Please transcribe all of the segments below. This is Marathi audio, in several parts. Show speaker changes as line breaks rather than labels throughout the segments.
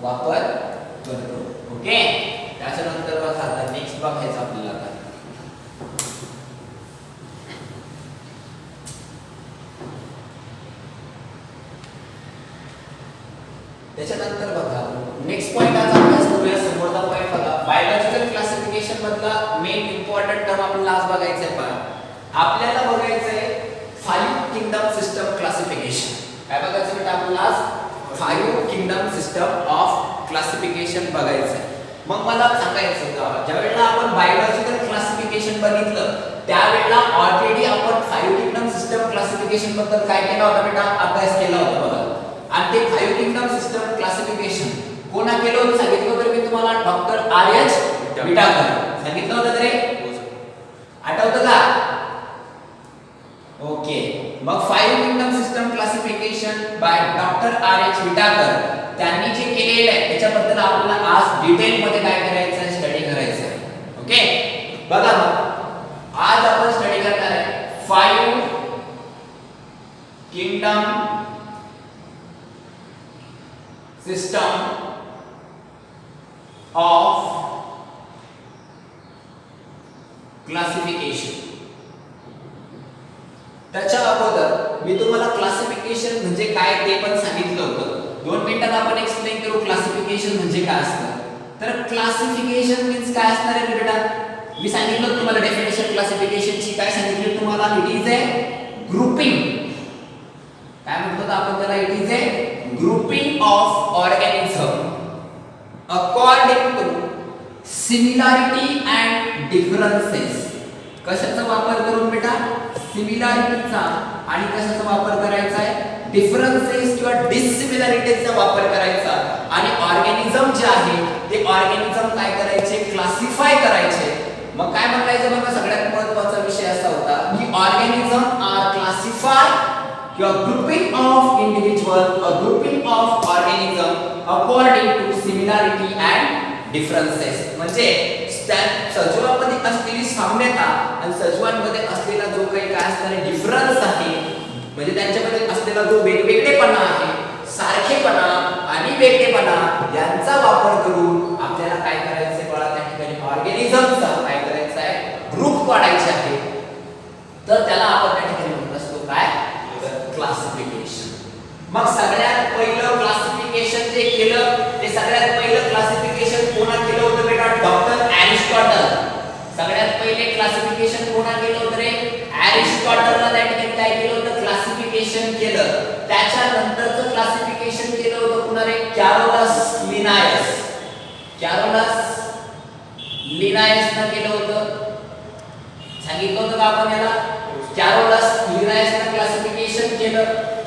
वापर करतो. ओके. त्याच्यानंतर बघा आता नेक्स्ट बघायचं आपल्याला आता. त्याच्यानंतर बघा नेक्स्ट पॉइंट आज अभ्यास करूया. समोरचा पॉइंट बघा बायोलॉजिकल क्लासिफिकेशन मधला मेन इम्पॉर्टंट टर्म आपल्याला आज बघायचं आहे. पहा आपल्याला बघायचं आहे 5 किंगडम सिस्टम क्लासिफिकेशन. काय बघायचं बेटा आपल्याला आज 5 किंगडम सिस्टम ऑफ क्लासिफिकेशन बघायचं आहे. मग मला सांगायचं होतं ज्यावेळेला आपण बायोलॉजिकल क्लासिफिकेशन बघितलं त्यावेळेला ऑलरेडी आपण 5 किंगडम सिस्टम क्लासिफिकेशन बद्दल काय केला होता बेटा अभ्यास केला होता बघा. आणि ते 5 किंगडम सिस्टम क्लासिफिकेशन कोणा केलं होतं सांगितलं होतं मी तुम्हाला डॉक्टर आर.एच. विटाकर सांगितलं होतं रे आठवतं का? ओके. मग 5 kingdom system classification by doctor R H. Whittaker त्यांनी जे केलेलं आहे त्याच्याबद्दल आपल्याला आज डिटेल मध्ये काय करायचं आहे स्टडी करायचं आहे. ओके. बघा मग आज आपण स्टडी करणार आहे 5 किंगडम सिस्टम ऑफ क्लासिफिकेशन. त्याच्या अगोदर मी तुम्हाला क्लासिफिकेशन म्हणजे काय ते पण सांगितलं होतं. 2 मिनिटात आपण एक्सप्लेन करू क्लासिफिकेशन म्हणजे काय असतं. तर क्लासिफिकेशन मीन्स काय असणार आहे बेटा मी सांगितलं तुम्हाला डेफिनेशन क्लासिफिकेशनची काय सांगितलं तुम्हाला इट इज अ ग्रुपिंग. काय म्हणतो आपण त्याला it is a grouping of organism according to similarity and differences. कशाचा वापर करून बेटा सिमिलॅरिटीचा आणि कशाचा वापर करायचा आहे डिफरन्सेस किंवा डिसिमिलॅरिटीजचा वापर करायचा. आणि ऑर्गॅनिझम जे आहे ते ऑर्गॅनिझम काय करायचे क्लासिफाय करायचे. मग काय म्हणायचं बघा सगळ्यात महत्त्वाचा विषय असा होता की organism are classify a grouping of individual a grouping of organism according to similarity and differences. म्हणजे सजीवांमध्ये असलेली साम्यता आणि सजीवांमध्ये असलेला जो काही काय असणारे डिफरन्स आहे म्हणजे त्यांच्यामध्ये असलेला जो वेगवेगळेपणा आहे सारखेपणा आणि वेगळेपणा यांचा वापर करून आपल्याला काय करायचंय बघा त्या ठिकाणी ऑर्गॅनिझमचा काय करायचा आहे ग्रुप काढायचे आहे. तर त्याला आपण त्या ठिकाणी म्हणत असतो काय क्लासिफिकेशन. मग सगळ्यात पहिलं क्लासिफिकेशन जे केलं ते सगळ्यात पहिलं क्लासिफिकेशन कोणा केलं होतं बेटा डॉक्टर अरिस्टॉटल. सगळ्यात पहिले क्लासिफिकेशन कोणा केलं होतं रे अरिस्टॉटलला त्या ठिकाणी काय केलं होतं क्लासिफिकेशन केलं. त्याच्यानंतरचं क्लासिफिकेशन केलं होतं पुन्हा रे कॅरोलस लिनायस. कॅरोलस लिनायसने केलं होतं. सांगितलं होतं का आपण याला कॅरोलस लिनायसने क्लासिफिकेशन केलं.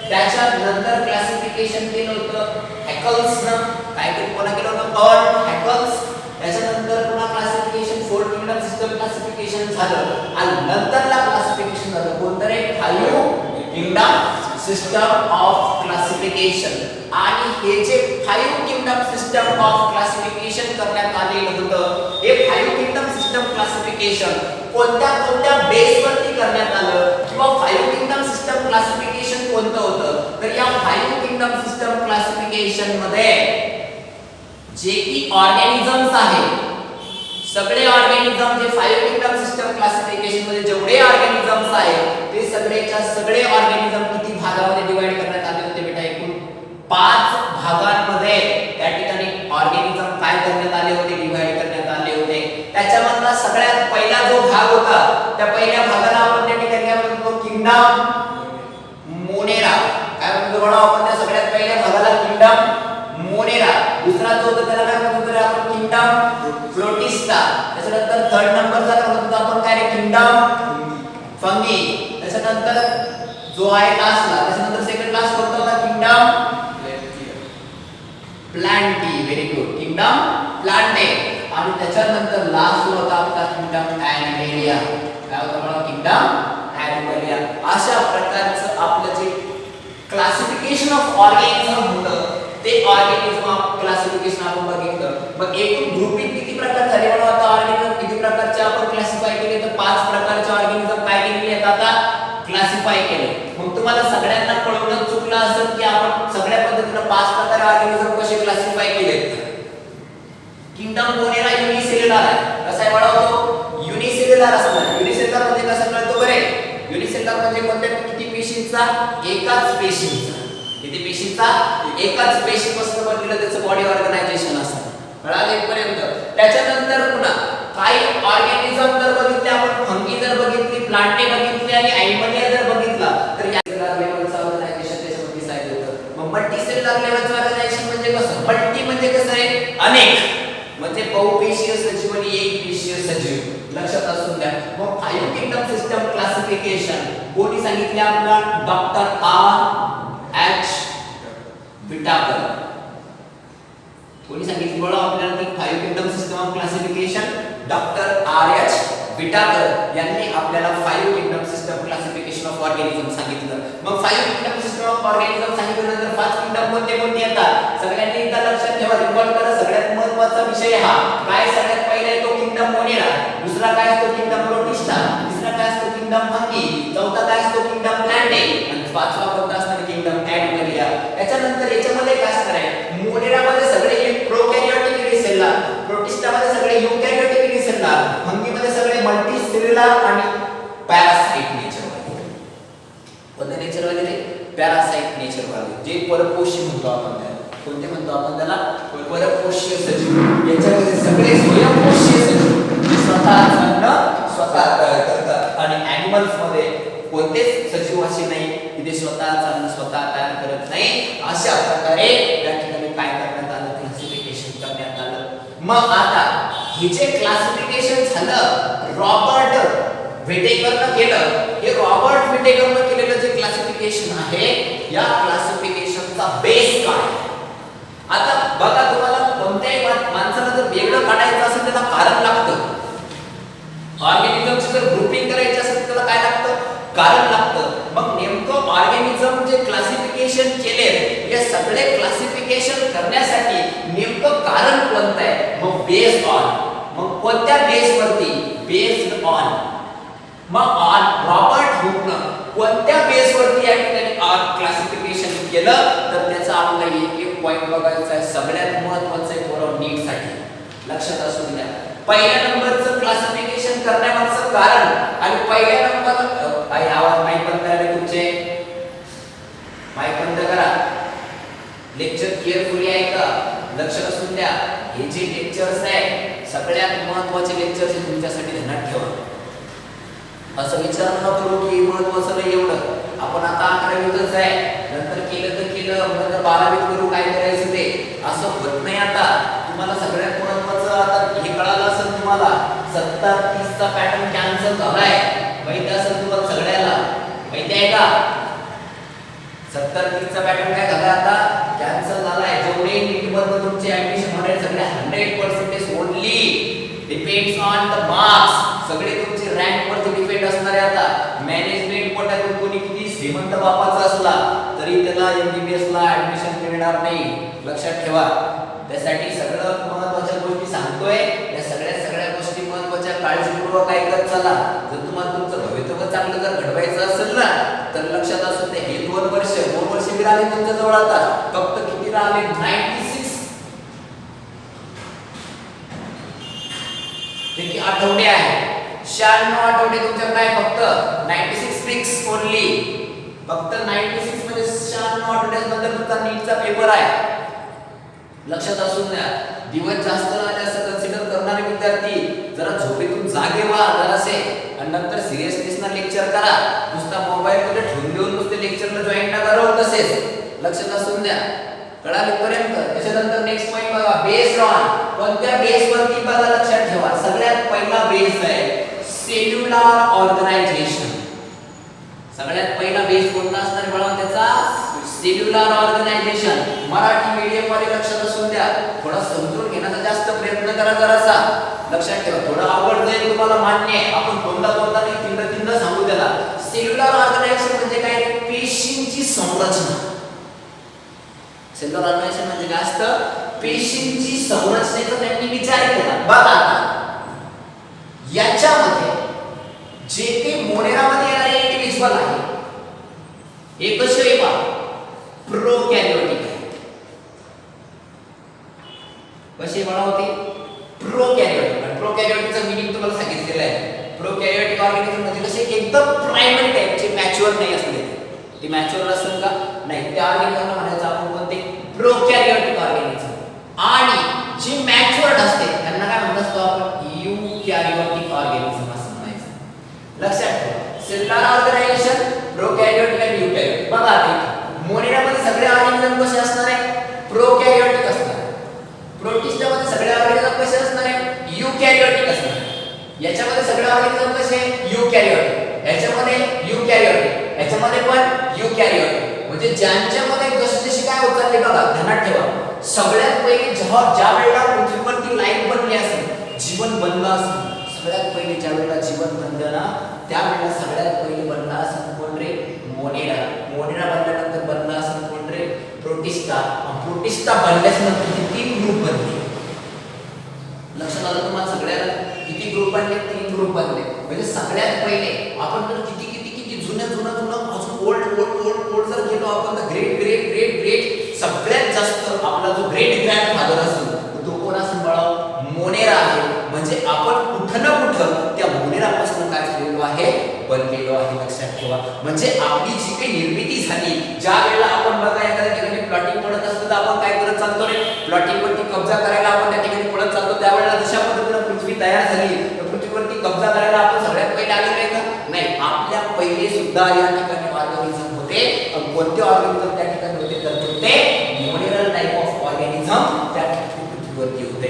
त्याच्यानंतर क्लासिफिकेशन केलं होतं हॅकल्सने. काय कोणा केलं होतं अर्ल हॅकल्स. त्याच्यानंतर पुन्हा क्लासिफिकेशन 4 किंगडम सिस्टम क्लासिफिकेशन झालं आणि नंतरला क्लासिफिकेशन झालं कोणतं रे 5 किंगडम सिस्टम ऑफ क्लासिफिकेशन. आणि हे जे 5 किंगडम सिस्टम ऑफ क्लासिफिकेशन करण्यात आलेलं होतं हे 5 किंगडम सिस्टम क्लासिफिकेशन कोणत्या कोणत्या बेसवरती करण्यात आलं किंवा 5 किंगडम सिस्टम क्लासिफिकेशन कोणतं होतं. तर या 5 किंगडम सिस्टम क्लासिफिकेशन मध्ये जे की ऑर्गॅनिझम्स आहे सगळे ऑर्गॅनिझम जे 5 किंगडम सिस्टम क्लासिफिकेशन मध्ये जेवढे ऑर्गॅनिझम्स आहेत ते सगळेच्या सगळे ऑर्गॅनिझम किती भागामध्ये डिवाइड करण्यात आले होते बेटा एकूण 5 भागांमध्ये त्या ठिकाणी ऑर्गॅनिझम काय करण्यात आले होते डिवाइड करण्यात आले होते. त्याच्यामधला सगळ्यात पहिला जो भाग होता त्या पहिल्या भागाला आपण त्या ठिकाणी काय म्हणतो किंगडम मोनेरा. काय म्हणतो बघा आपण त्या सगळ्यात पहिल्या भागाला किंगडम मोनेरा. दुसरा जो होता त्याला काय म्हणतो तर आपण किंगडम प्रोटिस्टा. त्याच्यानंतर थर्ड नंबरचा काय म्हणतो आपण काय किंगडम फंगी. त्याच्यानंतर जो आहे लास्टला त्याच्यानंतर सेकंड लास्ट कोणता होता kingdom Plantae. Very good kingdom Plantae. आणि त्याच्यानंतर लास्ट होता आपला किंगडम ॲनिमलिया. काय होता बघा किंगडम ॲनिमलिया. अशा प्रकारचं आपलं जे क्लासिफिकेशन ऑफ ऑर्गॅनिझम होतं ते ऑर्गॅनिझम क्लासिफिकेशन आपण बघितलं. मग एकूण ग्रुपिंग किती प्रकार झाले बघा आता ऑर्गॅनिझम किती प्रकारचे आपण क्लासिफाय केले तर 5 प्रकारचे ऑर्गॅनिझम काय केलेले आहेत आता क्लासिफाय केले. मग तुम्हाला सगळ्यांना कळवणं चुकलं असेल की आपण सगळ्या पद्धतीने 5 प्रकारे ऑर्गॅनिझम कसे क्लासिफाय केलेत. किंगडम मोनेरा युनिसेल्युलर आहे. कसा आहे बाळा? युनिसेल्युलर असणार. युनिसेल्युलर म्हणजे कसं कळतो बरे? युनिसेल्युलर म्हणजे कोणत्या किती पेशींचा? एकाच पेशींचा. किती पेशींचा? एकाच पेशीपासून बनलेलं त्याचं बॉडी ऑर्गनायझेशन असतं. कळालं इथपर्यंत? त्याच्यानंतर पुन्हा काही ऑर्गॅनिझम जर बघितले आपण, फंगी जर बघितली, प्लांटे बघितली आणि ॲनिमलिया जर बघितला तर या लेव्हलचं ऑर्गनायझेशन त्याच्यामध्ये दिसायला येतं. मग मल्टीसेल्युलर लेव्हलचं ऑर्गनायझेशन म्हणजे कसं? मल्टी म्हणजे कसं आहे? अनेक. म्हणजे बहुपेशीय सजीव आणि एकपेशीय सजीव. लक्षात असू द्या. मग 5 किंगडम सिस्टम क्लासिफिकेशन कोणी सांगितले आपल्याला? Doctor R.H. विटाकर. कोणी सांगितलं बघा आपल्याला की 5 kingdom system of classification? Doctor R.H. Whittaker यांनी आपल्याला 5 kingdom system classification of organism सांगितलं. मग 5 किंगडम सिस्टम ऑफ ऑर्गॅनिझम सांगितल्यानंतर 5 किंगडम कोणते कोणते येतात? सगळ्यांनी एकदा लक्षात ठेवा, रिकॉल करा. सगळ्यात महत्त्वाचा विषय हा काय? सगळ्यात पहिला येतो किंगडम मोनेरा, दुसरा काय असतो? किंगडम प्रोटिस्टा, तिसरा काय असतो? किंगडम फंगी, चौथा काय असतो? किंगडम प्लांटे आणि पाचवा कोणता असणार? किंगडम ॲनिमलिया. याच्यानंतर याच्यामध्ये काय असणार आहे? मोनेरामध्ये सगळे प्रोकॅरियोटिक युनिसेल्युलर, प्रोटिस्टामध्ये सगळे युकॅरियोटिक युनिसेल्युलर, फंगीमध्ये सगळे मल्टीसेल्युलर आणि पॅरासाइट नेचर वाले. कोणते नेचर वाले? पॅरासाइट नेचर वाले, जे परपोषी म्हणतो आपण त्याला. कोणते म्हणतो आपण त्याला? परपोषीय सजीव. याच्यामध्ये सगळे स्वयंपोषीय सजीव जे स्वतः अन्न स्वतः करतात. आणि ॲनिमल्स मध्ये कोणतेच सजीव असे नाही की ते स्वतः अन्न स्वतः तयार करत नाही. अशा प्रकारे या ठिकाणी काय करण्यात आलं? क्लासिफिकेशन करण्यात आलं. मग आता हे जे क्लासिफिकेशन झालं रॉबर्ट व्हिटेकरनं केलं. हे रॉबर्ट व्हिटेकरनं केलेलं जे क्लासिफिकेशन आहे, या क्लासिफिकेशनचा बेस काय? आता बघा, तुम्हाला कोणत्याही माणसाला जर वेगळं काढायचं असेल त्याला कारण लागतं. ऑर्गॅनिझमची जर ग्रुपिंग करायची असेल त्याला काय लागतं? कारण लागतं. मग नेमकं ऑर्गॅनिझम जे क्लासिफिकेशन केले, हे सगळे क्लासिफिकेशन करण्यासाठी नेमकं कारण कोणतं आहे? मग बेस्ड ऑन. मग कोणत्या बेसवरती? Based on. मग रॉबर्ट हुकनं कोणत्या बेसवरती या ठिकाणी क्लासिफिकेशन केलं तर त्याचा आपल्याला एक पॉइंट बघायचा आहे. सगळ्यात महत्त्वाचं आहे पोरं नीटसाठी. लक्षात असू द्या. पहिल्या नंबरचं क्लासिफिकेशन करण्यामागचं कारण आणि पहिल्या नंबर काही आवाज माईक बंद करा तुमचे. माईक बंद करा. लेक्चर केअरफुली ऐका. लक्षात असू द्या. हे जे लेक्चर्स आहे सगळ्यात महत्त्वाचे लेक्चर्स तुमच्यासाठी ध्यानात ठेवा. असं विचार न करू की महत्त्वाचं नाही एवढं. आपण आता 11वीतच आहे, नंतर केलं तर केलं, नंतर 12वीत करू काय करायचं ते. असं होत नाही. आता तुम्हाला सगळ्यात महत्त्वाचं आता हे कळालं असेल तुम्हाला 70-30 चा पॅटर्न कॅन्सल झालाय. माहिती असेल तुम्हाला सगळ्याला. माहिती आहे का? 70-30 चा पॅटर्न काय झालाय? आता कॅन्सल झालाय. जेवढे नीटमध्ये तुमचे ऍडमिशन होणार सगळे 100% only depends on the marks. सगळे तुमचे रँक वरती डिपेंड असणार आहे. आता मॅनेजमेंट कोट्यातून कोणी किती श्रीमंत बापाचा असला तरी त्याला एमबीबीएस ला ऍडमिशन मिळणार नाही. लक्षात ठेवा. त्यासाठी सगळं महत्त्वाच्या गोष्टी सांगतोय. या सगळ्या गोष्टी महत्त्वाच्या काळजीपूर्वक ऐकत चला. जर तुम्हाला तुमचं भवितव्य चांगलं जर घडवायचं असेल ना तर लक्षात असू दे. हे 2 वर्ष बी राहिले तुमच्या जवळ. आता फक्त किती राहिले? 96 जे आठवडे आहे. 96 आठवडे तुमच्याकडे आहे. फक्त 96 वीक्स ओनली. फक्त 96 मध्ये 96 आठवड्यांनंतर तुमचा नीटचा पेपर आहे. लक्षात असू द्या. दिवस जास्त राहिले असं कन्सिडर करणारे विद्यार्थी जरा झोपेतून जागे व्हा जरासे आणि नंतर सिरियसनेसना लेक्चर करा. नुसता मोबाईल मध्ये ठेवून देऊन नुसते लेक्चरला जॉईन नका राहू तसेच. लक्षात असू द्या. कळालं पर्यंत? त्याच्यानंतर नेक्स्ट पॉइंट बघा. Based on. कोणत्या बेसवरती बघा? लक्षात ठेवा. सगळ्यात पहिला बेस आहे सेल्युलर ऑर्गनायझेशन. सगळ्यात पहिला बेस कोणता असणार बघा? त्याचा सेल्युलर ऑर्गनायझेशन. मराठी मीडियम वाले लक्षात असू द्या. थोडा समजून घेण्याचा जास्त प्रयत्न करा जरासा. लक्षात ठेवा. थोडा अवघड जाईल तुम्हाला, मान्य आहे. आपण दोनदा नाही तीनदा सांगू त्याला. सेल्युलर ऑर्गनायझेशन म्हणजे काय? पेशींची संरचना. सेल्युलर ऑर्गनायझेशन म्हणजे काय असतं? पेशींची संरचनेचा त्यांनी विचार केला. बघा आता याच्यामध्ये जे ते मोनेरामध्ये येणारे इंडिव्हिज्युअल इंडिव्हिज्युअल आहे हे कसे आहे पहा प्रोकॅरियोटिक आहे. कसे बळा होते प्रोकॅरियोटिक. आणि प्रोकॅरियोटिकचा मीनिंग तुम्हाला सांगितलेलं आहे. प्रोकॅरियोटिक ऑर्गॅनिझम म्हणजे कसे एकदम प्रायमरी टाइपचे मॅच्युअर नाही असले ते मॅच्युअर असेल का नाही त्या ऑर्गॅनिझमला म्हणायचं आपण कोणते प्रोकॅरियोटिक ऑर्गॅनिझम. आणि जे मॅच्युअर्ड असते त्यांना काय म्हणत असतो आपण यूकॅरियोटिक ऑर्गॅनिझम असं म्हणायचं. लक्षात ठेवा सेल्युलर ऑर्गनायझेशन प्रोकॅरियोटिक आणि यूकॅरियोटिक. बघा आता मोनिरामध्ये सगळे ऑर्गॅनिझम कसे असणार आहे प्रोकॅरियोटिक असणार आहे. प्रोटिस्टामध्ये सगळे ऑर्गॅनिझम कसे असणार आहे यूकॅरियोटिक असणार आहे. याच्यामध्ये सगळे ऑर्गॅनिझम कसे ह्याच्यामध्ये यूकॅरियोटिक याच्यामध्ये पण यूकॅरियोटिक. म्हणजे ज्यांच्यामध्ये जशी जशी काय होत चालली बघा ध्यानात ठेवा. सगळ्यात पहिले जेव्हा ज्या वेळेला पृथ्वीवरती लाईफ बनली असेल जीवन बनलं असेल सगळ्यात पहिले ज्या वेळेला जीवन बनलं ना त्यावेळेला सगळ्यात पहिले बनला असेल कोण रे मोनिरा. मोनिरा बनल्यानंतर बनला असेल कोण रे प्रोटिस्टा. प्रोटिस्टा बनल्याच्या नंतर तीन ग्रुप बनले. लक्षात आलं तुम्हाला सगळ्याला किती ग्रुप बनले 3 ग्रुप बनले. म्हणजे सगळ्यात पहिले आपण तर किती किती किती जुनं अजून ओल्ड जर गेलो आपण तर ग्रेट सगळ्यात जास्त आपला जो ग्रेट ग्रँडफादर असेल तो कोण असेल बाळा मोनेरा आहे. म्हणजे आपण कुठं ना कुठं त्या मोनेरापासून काय झालेलो आहे बनलेलो आहे. लक्षात ठेवा. म्हणजे आपली जी काही निर्मिती झाली ज्या वेळेला आपण बघा एखाद्या ठिकाणी प्लॉटिंग पडत असतो तर आपण काय करत चालतो रे प्लॉटिंग वरती कब्जा करायला आपण त्या ठिकाणी पडत चालतो. त्यावेळेला जशा पद्धतीने पृथ्वी तयार झाली तर पृथ्वीवरती कब्जा करायला आपण सगळ्यात पहिले आलेलो आहे का नाही. आपल्या पहिले सुद्धा या ठिकाणी ऑर्गॅनिझम होते. कोणते ऑर्गॅनिझम त्या ठिकाणी होते तर ते मोनिरल टाइप ऑफ ऑर्गॅनिझम त्या ठिकाणी पृथ्वीवरती होते.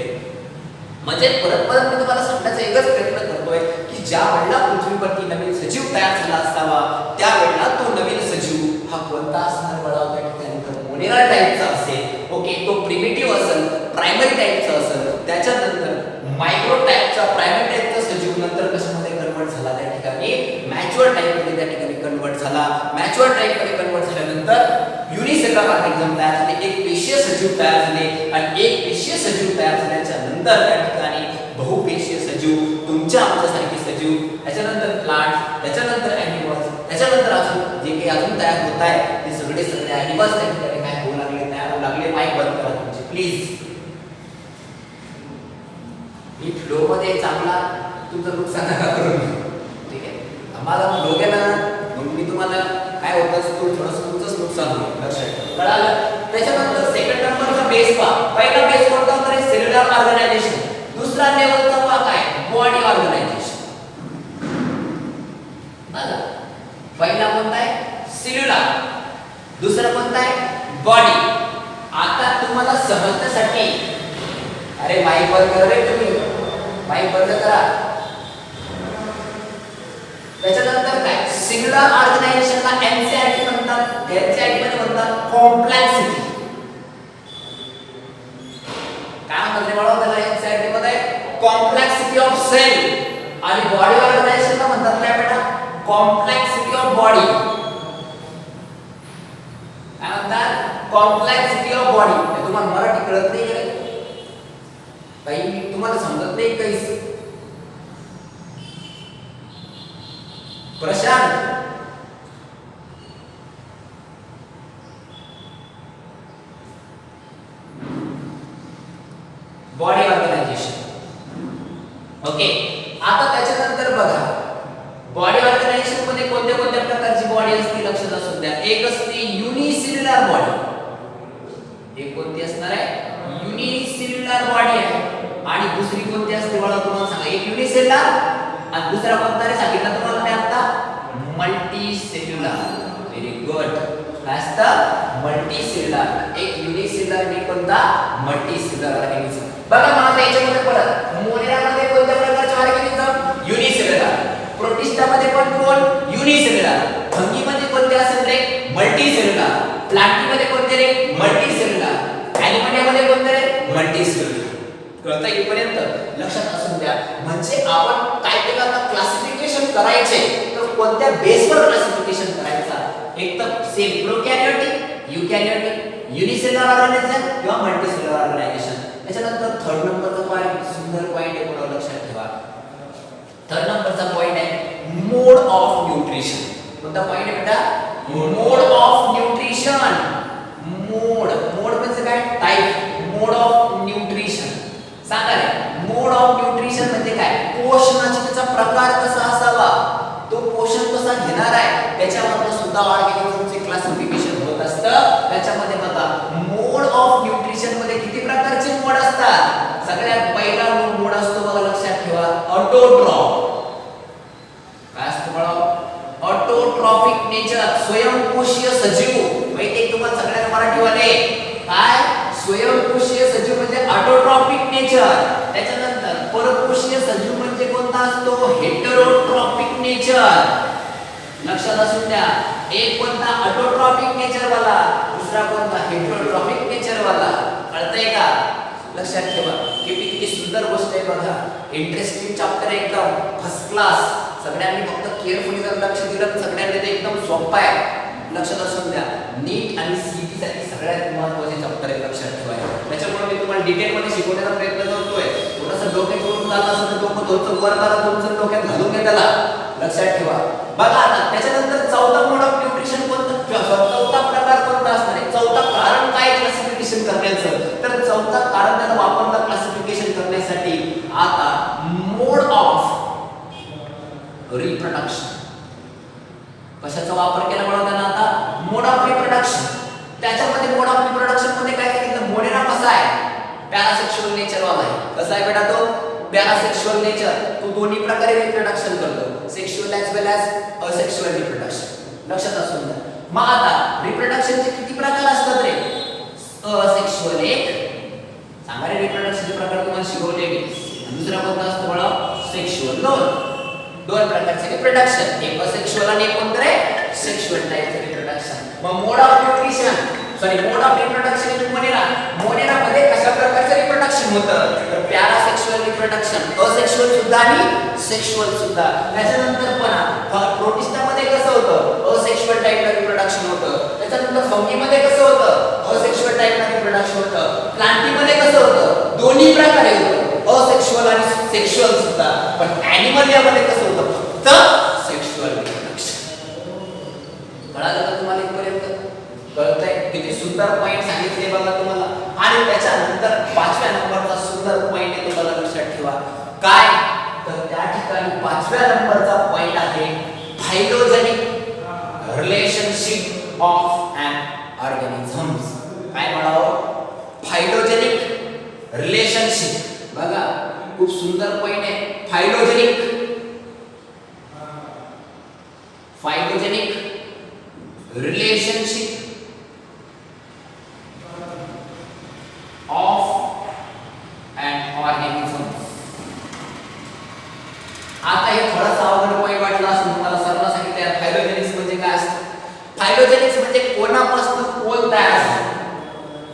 म्हणजे परत मी तुम्हाला सांगण्याचा एकच प्रयत्न करतोय की ज्या वेळेला पृथ्वीवरती नवीन सजीव तयार झाला असावा त्यावेळेला तो नवीन सजीव हा कोणता असणार बळा त्या ठिकाणी तर मोनिरल टाइपचा असेल. ओके तो प्रिमिटिव्ह असेल प्रायमरी टाइपचा असेल. त्याच्यानंतर मायक्रो टाइपचा प्रायमरी टाइपचा सजीव नंतर कशामध्ये कन्वर्ट झाला त्या ठिकाणी मॅच्युअर टाइप मध्ये त्या ठिकाणी कन्वर्ट झाला. मॅच्युअर टाइप मध्ये कन्वर्ट झाल्यानंतर युनिसेल्युलर ऑर्गॅनिझम तयार झाले. एक पेशीय सजीव तयार झाले आणि एक पेशीय सजीव तयार झाल्याच्या नंतर त्या ठिकाणी बहुपेशीय सजीव तुमच्या आमच्यासारखे सजीव त्याच्यानंतर प्लांट त्याच्यानंतर ॲनिमल्स त्याच्यानंतर अजून जे काही अजून तयार होत आहे ते सगळे ॲनिमल्स त्या ठिकाणी काय होऊ लागले तयार होऊ लागले. माईक बंद करा तुमचे प्लीज. मी फ्लो मध्ये चांगला तुमचं नुकसान नका करून ठीक आहे. आम्हाला फ्लो गेला मग मी तुम्हाला काय होतं तुमचंच नुकसान होईल. लक्षात कळालं. त्याच्यानंतर सेकंड नंबरचा बेस पहा. पहिला बेस कोणता होता रे सेल्युलर ऑर्गनायझेशन. दुसरा लेवलचा पहा काय बॉडी ऑर्गनायझेशन. बघा पहिला कोणता आहे सेल्युलर दुसरा कोणता आहे बॉडी. आता तुम्हाला समजण्यासाठी अरे माईक बंद करा रे तुम्ही माईक बंद करा. त्याच्यानंतर काय सेल्युलर ऑर्गनायझेशनला एनसीईआरटी म्हणतात. एनसीईआरटी मध्ये म्हणतात कॉम्प्लेक्सिटी. काय म्हणतात रे बाळा त्याला एनसीईआरटी मध्ये कॉम्प्लेक्सिटी ऑफ सेल. आणि बॉडी ऑर्गनायझेशनला म्हणतात काय बेटा कॉम्प्लेक्सिटी ऑफ बॉडी. काय म्हणतात कॉम्प्लेक्सिटी ऑफ बॉडी. तुम्हाला मराठी कळत नाही का काही तुम्हाला समजत नाही काही प्रशांत बॉडी ऑर्गनायझेशन. ओके आता त्याच्यानंतर बघा बॉडी ऑर्गनायझेशन मध्ये कोणत्या कोणत्या प्रकारची बॉडी असते लक्षात असू द्या. एक असते युनिसेल्युलर बॉडी. एक कोणती असणार आहे युनिसेल्युलर बॉडी आहे. आणि दुसरी कोणती असते मला तुम्हाला सांगा. एक युनिसेल्युलर आणि दुसरा कोणता रे सांगितलं तुम्हाला मी आता मल्टीसेल्युलर. Very good. काय असतं मल्टीसेल्युलर. एक युनिसेल्युलर आणि कोणता मल्टीसेल्युलर ऑर्गॅनिझम. बघा मला याच्यामध्ये परत मोनिरामध्ये कोणत्या प्रकारचे ऑर्गॅनिझम युनिसेल्युलर. प्रोटिस्टामध्ये पण कोण युनिसेल्युलर. फंगीमध्ये कोणते असेल रे मल्टीसेल्युलर. प्लांटीमध्ये कोणते रे मल्टीसेल्युलर. ॲनिमलियामध्ये कोणते रे मल्टीसेल्युलर. कळतं इथपर्यंत लक्षात असू द्या. म्हणजे आपण काय केलं आता क्लासिफिकेशन करायचे तर कोणत्या बेसवर क्लासिफिकेशन करायचा. एक तर सेम प्रोकॅरियोटिक युकॅरियोटिक युनिसेल्युलर ऑर्गॅनिझम किंवा मल्टीसेल्युलर ऑर्गनायझेशन. त्याच्यानंतर थर्ड नंबरचा पॉइंट सुंदर पॉइंट आहे म्हणून लक्षात ठेवा. थर्ड नंबरचा पॉइंट आहे मोड ऑफ न्यूट्रिशन. कोणता पॉइंट आहे बेटा? मोड ऑफ न्यूट्रिशन. मोड म्हणजे काय? टाइप. मोड ऑफ न्यूट्रिशन सांगा रे. मोड ऑफ न्यूट्रिशन म्हणजे काय? पोषणाचा त्याचा प्रकार कसा असावा, तो पोषण कसा घेणार आहे, त्याच्यामध्ये सुद्धा ऑर्गॅनिझमचे क्लासिफिकेशन होत असतं. त्याच्यामध्ये बघा मोड ऑफ न्यूट्रिशन मध्ये किती प्रकारचे मोड असतात. सगळ्यात पहिला मोड असतो बघा, लक्षात ठेवा, ऑटोट्रॉफ. काय असतं बाळा? ऑटोट्रॉफिक नेचर, स्वयंपोषीय सजीव. माहिती तुम्हाला सगळ्यांना मराठीवाले काय? स्वयंपोषीय सजीव म्हणजे ऑटोट्रॉफिक नेचर. त्याच्यानंतर परपोषीय सजीव म्हणजे कोणता असतो? Heterotrophic nature. लक्षात असू द्या, एक कोणता? ऑटोट्रॉफिक नेचर वाला, दुसरा कोणता? हेटेरोट्रॉफिक नेचर वाला. कळतंय का? लक्षात ठेवा. किती सुंदर गोष्ट आहे बघा. इंटरेस्टिंग चॅप्टर एकदम फर्स्ट क्लास. सगळ्यांनी फक्त केअरफुली जर लक्ष दिलं, सगळ्यांनी ते एकदम सोपं आहे. लक्षात असू द्या, नीट आणि सीईटी साठी सगळ्यात महत्त्वाचे चॅप्टर आहे, लक्षात ठेवा. त्याच्यामुळे मी तुम्हाला डिटेल मध्ये शिकवण्याचा प्रयत्न करतोय. थोडंसं डोक्यात करून चाललं असेल तर डोकं थोडंसं वर करा, तुमचं डोक्यात घालून घ्या त्याला. लक्षात ठेवा. बघा आता त्याच्यानंतर चौथा मोड ऑफ न्यूट्रिशन कोणता? चौथा प्रकार कोणता असणार आहे? चौथा कारण काय क्लासिफिकेशन करण्याचं? तर चौथा कारण त्याला वापरला क्लासिफिकेशन करण्यासाठी. आता मोड ऑफ रिप्रोडक्शन. कशाचा वापर केला म्हणून त्यांना? आता मोड ऑफ रिप्रोडक्शन. त्याच्यामध्ये मोड ऑफ रिप्रोडक्शन मध्ये काय सांगितलं? मोडेरा कसा आहे? पॅरासेक्सुअल नेचर वाला आहे. कसा आहे बेटा तो? पॅरासेक्सुअल नेचर. तो दोन्ही प्रकारे रिप्रोडक्शन करतो, सेक्सुअल ॲज वेल ॲज असेक्सुअल रिप्रोडक्शन. लक्षात असू द्या. मग आता रिप्रोडक्शनचे किती प्रकार असतात रे? असेक्सुअल एक. सांगा रे, रिप्रोडक्शनचे प्रकार तुम्हाला शिकवले मी. दुसरा कोणता असतो बळा? सेक्सुअल. दोन प्रकारचे रिप्रोडक्शन, एक असेक्सुअल आणि एक कोणतं रे? सेक्सुअल टाइपचे रिप्रोडक्शन. मग mode of nutrition mode of reproduction in Monera. Monera मध्ये कशा प्रकारचे रिप्रोडक्शन होतं? तर पॅरासेक्सुअल रिप्रोडक्शन, असेक्सुअल सुद्धा आणि सेक्सुअल सुद्धा. त्याच्यानंतर पण प्रोटिस्टा मध्ये कसं होतं? असेक्सुअल टाइपला रिप्रोडक्शन होतं. त्याच्यानंतर फंगी मध्ये कसं होतं? असेक्सुअल टाइपला रिप्रोडक्शन होतं. प्लांटी मध्ये कसं होतं? दोन्ही प्रकारे होतं, असेक्सुअल आणि सेक्सुअल सुद्धा. पण ॲनिमल यामध्ये कसं होतं? फक्त सेक्सुअल रिप्रोडक्शन. कळालं का तुम्हाला इथपर्यंत? कळतंय? किती सुंदर पॉइंट सांगितले बघा तुम्हाला. आणि त्याच्यानंतर 5व्या नंबरचा सुंदर पॉइंट आहे, तुम्हाला लक्षात ठेवा. काय? तर त्या ठिकाणी 5व्या नंबरचा पॉइंट आहे फायलोजेनिक रिलेशनशिप ऑफ ॲन ऑर्गॅनिझम्स. काय म्हणावं? फायलोजेनिक रिलेशनशिप. बघा खूप सुंदर पॉइंट आहे. फायलोजेनिक रिलेशनशिप ऑफ एन ऑर्गॅनिझम. आता हे थोडासा अवघड पॉइंट वाटला असेल तुम्हाला. सर्वांना सांगितलं फायलोजेनिक्स म्हणजे काय असतं. फायलोजेनिक्स म्हणजे कोणापासून कोण तयार असतं.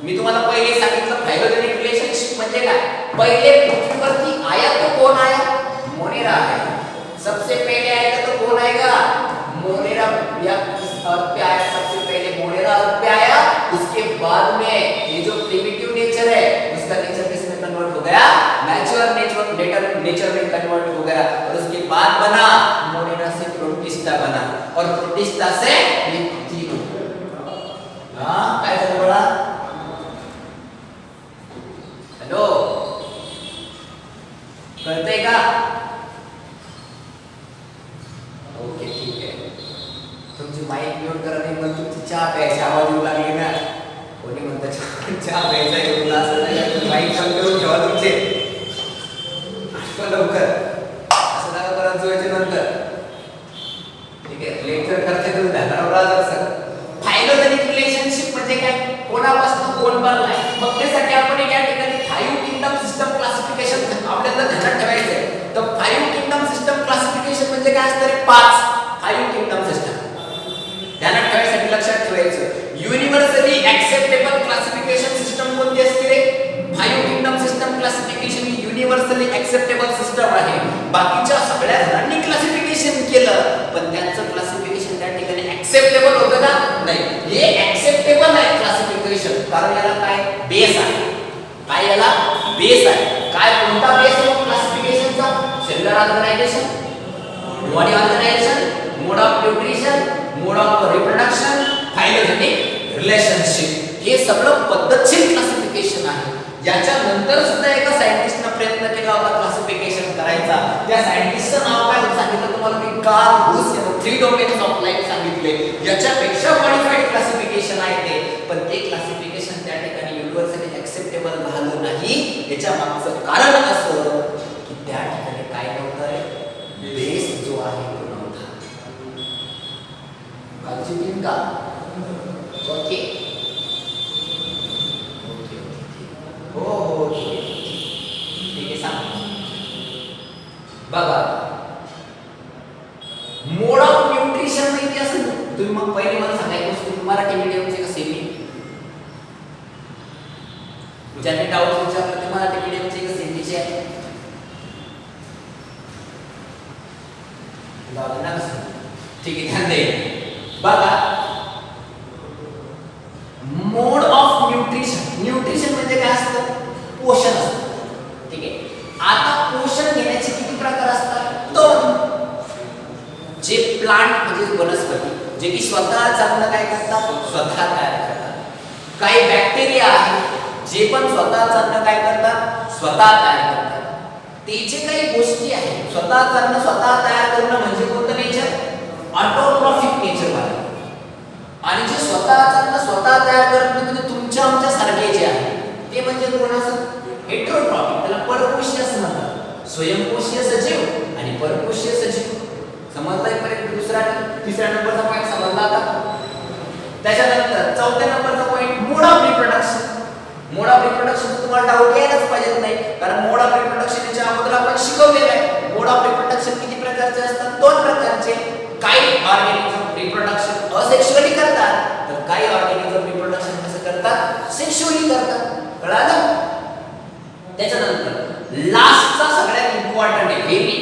मी तुम्हाला पहिले सांगितलं फायलोजेनिक रिलेशनशिप म्हणजे काय. पहिले पृथ्वीवरती आया तो कोण आया? मोनेरा आहे. सबसे पहले आया तो कौन आएगा? मोनेरा या अर्थ पे आया. सबसे पहले मोनेरा अर्थ पे आया. उसके बाद में ये जो प्रिमिटिव नेचर है उसका नेचर किसमें कन्वर्ट हो गया? नेचुरल नेचर में कन्वर्ट हो गया. और उसके बाद बना मोनेरा से प्रोटिस्टा बना. और प्रोटिस्टा से ये तीनों. हाँ काय झालं बळा? हॅलो, कळतंय का? ओके ठीक आहे. तुमची माईक म्यूट करा. नाही पण तुमची चहा प्यायची आवाज येऊ लागली ना. कोणी म्हणतं चहा प्यायचा आहे तुला, असं नाही. माईक कमी करून ठेवा तुमचे. लवकर असं नका करत जोयच्या नंतर. ठीक आहे, लेक्चर करते तुम्ही ध्यानावर राहा सर. फायलोजेनिक रिलेशनशिप म्हणजे काय? कोणापासून कोण बनलाय. मग त्यासाठी आपण या ठिकाणी 5 किंगडम सिस्टम क्लासिफिकेशन आपल्याला ध्यानात ठेवायचं आहे. तर 5 किंगडम सिस्टम क्लासिफिकेशन म्हणजे काय असतं? 5 किंगडम सिस्टम ध्यानात ठेवायसाठी लक्षात ठेवायचं. युनिव्हर्सली ऍक्सेप्टेबल क्लासिफिकेशन सिस्टम कोणती असते रे? 5 किंगडम सिस्टम क्लासिफिकेशन ही युनिव्हर्सली ऍक्सेप्टेबल सिस्टम आहे. बाकीच्या सगळ्या जणांनी क्लासिफिकेशन केलं पण त्यांचं क्लासिफिकेशन त्या ठिकाणी ऍक्सेप्टेबल होतं का? नाही. हे ऍक्सेप्टेबल आहे क्लासिफिकेशन, कारण याला काय? बेस आहे. काय याला? बेस आहे. काय कोणता बेस आहे क्लासिफिकेशनचा? Cellular organisation, body organisation, mode of nutrition mode of reproduction, phylogenic relationship, हे सगळं पद्धतशीर क्लासिफिकेशन आहे. याच्यानंतर सुद्धा एका सायंटिस्टने प्रयत्न केला होता क्लासिफिकेशन करायचा. त्या सायंटिस्टचं नाव काय सांगितलं तुम्हाला मी? कार्ल हुस याने 3 डोमेन्स ऑफ लाईफ सांगितले. याच्यापेक्षा मॉडिफाईड क्लासिफिकेशन आहे ते, पण ते क्लासिफिकेशन त्या ठिकाणी युनिव्हर्सली एक्सेप्टेबल झालं नाही. याच्या मागचं कारण असं की त्या ठिकाणी काय नव्हतं, बेस जो आहे तो नव्हता. काळजी घेईन का? ओके हो ठीक आहे सांग. बघा मोड ऑफ न्यूट्रिशन माहिती असेल तुम्ही, मग पहिले मला सांगायचं तुम्ही मराठी मीडियमचे का सेमी? ज्यांनी डाऊट विचारलं ते मराठी मीडियमचे का सेमीचे आहे? ठीक आहे ध्यान दे. बघा मोड ऑफ न्यूट्रिशन, न्यूट्रिशन म्हणजे काय असतं? पोषण असतं. ठीक आहे. आता पोषण घेण्याचे किती प्रकार असतात? 2. जे प्लांट म्हणजे वनस्पती जे की स्वतः चांगलं काय करतात, स्वतः तयार करतात. काही बॅक्टेरिया आहेत जे पण स्वतः चांगलं काय करतात, स्वतः तयार करतात. ते जे काही गोष्टी आहेत स्वतः चांगलं स्वतः तयार करणं म्हणजे कोणतं नेचर? ऑटोट्रॉफिक नेचर वाले. आणि जे स्वतः चांगलं स्वतः तयार करत म्हणजे तुमच्या आमच्या सारखे जे आहे ते म्हणजे कोण असं? हेटेरोट्रॉफिक, त्याला परपोषीय असं म्हणतात. स्वयंपोषीय सजीव आणि परपोषीय सजीव. समजलाय पर्यंत? तिसऱ्या नंबरचा पॉइंट समजला का? त्याच्यानंतर चौथ्या नंबरचा point mode of reproduction. Mode of reproduction तुम्हाला डाऊट यायलाच पाहिजे नाही, कारण मोड ऑफ रिप्रोडक्शन याच्या अगोदर आपण शिकवलेलं आहे. मोड ऑफ रिप्रोडक्शन किती प्रकारचे असतात? 2 प्रकारचे. काही ऑर्गॅनिझम रिप्रोडक्शन असेक्शुअली करतात, तर काही ऑर्गॅनिझम रिप्रोडक्शन कसं करतात? सेक्शुअली करतात. कळालं? त्याच्यानंतर लास्टचा सगळ्यात इम्पॉर्टंट आहे, व्हेरी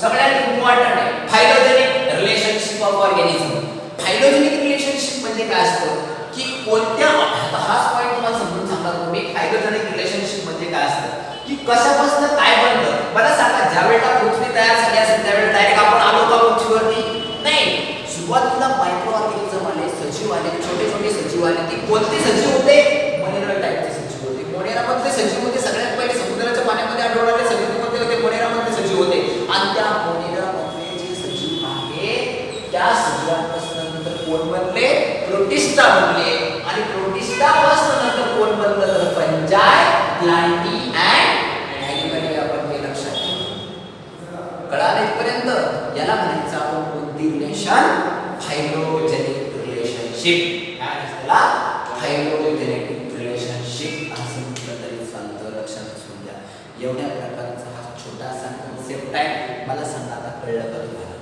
सगळ्यात इम्पॉर्टंट आहे फायलोजेनिक रिलेशनशिप ऑफ ऑर्गॅनिझम. फायलोजेनिक रिलेशनशिप म्हणजे काय असतं की कोणत्या, हाच पॉइंट तुम्हाला समजून सांगतो मी. फायलोजेनिक रिलेशनशिप म्हणजे काय असतं की कशापासून काय बनतं. मला सांगा, ज्या वेळेला पृथ्वी तयार झाली असेल त्यावेळेला डायरेक्ट आपण आलो का पृथ्वीवरती? नाही. सुरुवातीला मायक्रो ऑर्गॅनिझम आले, सजीव आले, छोटे छोटे सजीव आले. ती कोणते सजीव होते? मोनेरा टाइपचे सजीव होते. मोनेरामधले सजीव होते सगळ्यात पहिले समुद्राच्या पाण्यामध्ये आढळणारे सजीव कोणते होते? मोनेरामधले सजीव होते. आणि त्या मोनेरामधले जे सजीव आहे त्या सजीवांपासून नंतर कोण बनले? प्रोटिस्टा बनले. आणि प्रोटिस्टा पासून नंतर कोण बनलं? तर फंजाय, प्लांटी अँड ॲनिमलिया बनले. लक्षात ठेवा. कळालं इथपर्यंत? याला म्हणायचं आपण कोणती रिलेशन? फायलोजेनिक रिलेशनशिप. काय असते? फायलोजेनेटिक रिलेशनशिप असं म्हटलं तरी चालतं. लक्षात असू द्या. एवढ्या प्रकारचा हा छोटासा कन्सेप्ट आहे. मला सांगा आता कळलं का तुम्हाला?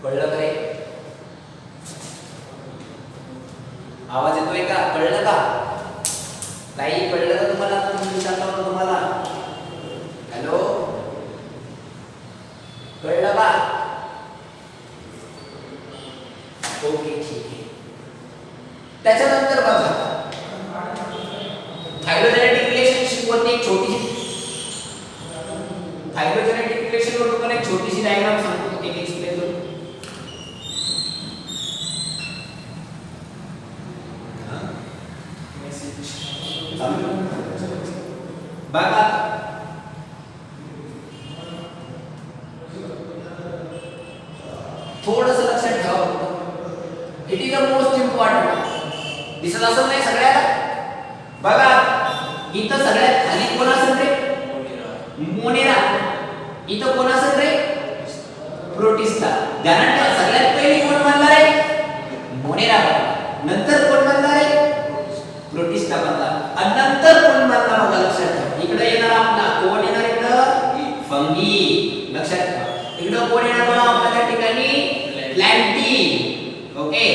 कळलं काय? आवाज येतोय का? कळलं का? काही कळलं का तुम्हाला? तुम्ही विचारलं तुम्हाला? हॅलो, कळलं का? ओके ठीक आहे. त्याच्यानंतर बघा फायलोजेनेटिक रिलेशनशिप वरती एक छोटीशी फायलोजेनेटिक रिलेशन वर तुम्हाला एक छोटीशी डायग्राम सांगतो. एक एक्सप्लेन करू. बघा थोडंसं लक्षात ठेवा. It is the most important. दिसत असेल नाही सगळ्याला? बघा इथं सगळ्यात खाली कोण असेल रे? मोनेरा. इथं कोण असेल रे? प्रोटिस्टा. ध्यानात ठेवा, सगळ्यात पहिली कोण बनला रे? मोनेरा बनला. नंतर कोण बनला रे? प्रोटिस्टा बनला. आणि नंतर कोण बनला बघा लक्षात ठेवा. इकडे येणार आपला कोण येणार? इकडं फंगी. लक्षात ठेवा. इकडं कोण येणार बघा आपल्या त्या ठिकाणी? प्लॅन्टी. ओके.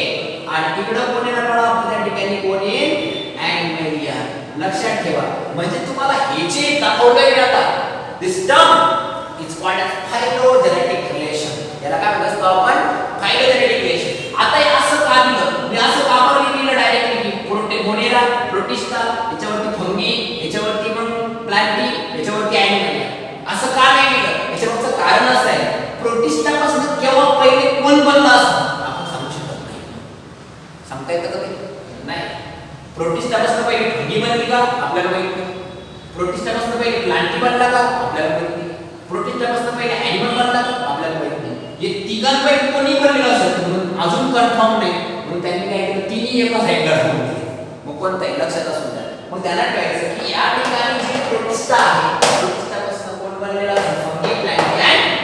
आणि इकडं कोण येणार बघा आपल्या त्या ठिकाणी? कोण येईल? ॲनिमलिया. लक्षात ठेवा. म्हणजे तुम्हाला हे जे दाखवलंय आता this term is called as phylogenetic relation. याला काय म्हणतो आपण? Phylogenetic relation. आता हे असं का लिहिलं? मी असं का बरं लिहिलं डायरेक्टली? मोनेरा, प्रोटिस्टा, याच्यावरती फंगी, याच्यावरती मग प्लॅन्टी, याच्यावरती ॲनिमलिया. असं का नाही लिहिलं? याच्यावरचं कारण असं आहे प्रोटिस्टा कोण बनला असं आपण सांगू शकत नाही. सांगता येतं का ते? नाही. प्रोटिस्टापासून पहिले फंगी बनली का आपल्याला माहित नाही. प्रोटिस्टापासून पहिले प्लांटी बनला का आपल्याला माहित नाही. प्रोटिस्टापासून पहिले ॲनिमल बनला का आपल्याला माहित नाही. हे तिघांपैकी कोणी बनलेलं असेल म्हणून अजून कन्फर्म नाही, म्हणून त्यांनी काय केलं, तिन्ही एका साईडला ठेवून दिले. मग कोणताही लक्षात असू द्या. मग त्याला कळायचं की या ठिकाणी जे प्रोटिस्टा आहे, प्रोटिस्टापासून कोण बनलेला असेल, fungi, plantae and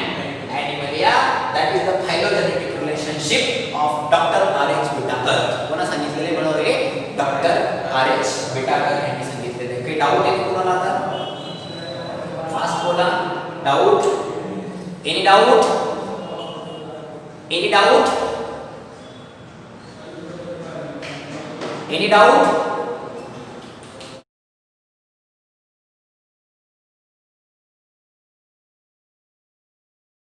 animalia. That is the phylogenetic relationship of doctor R H. Whittaker. कोणा सांगितलेले बनवले? Doctor R H. विटाकर यांनी सांगितलेले. काही डाऊट आहे कोणाला? आता फास्ट बोला. Doubt? Any doubt? Any doubt? Any doubt?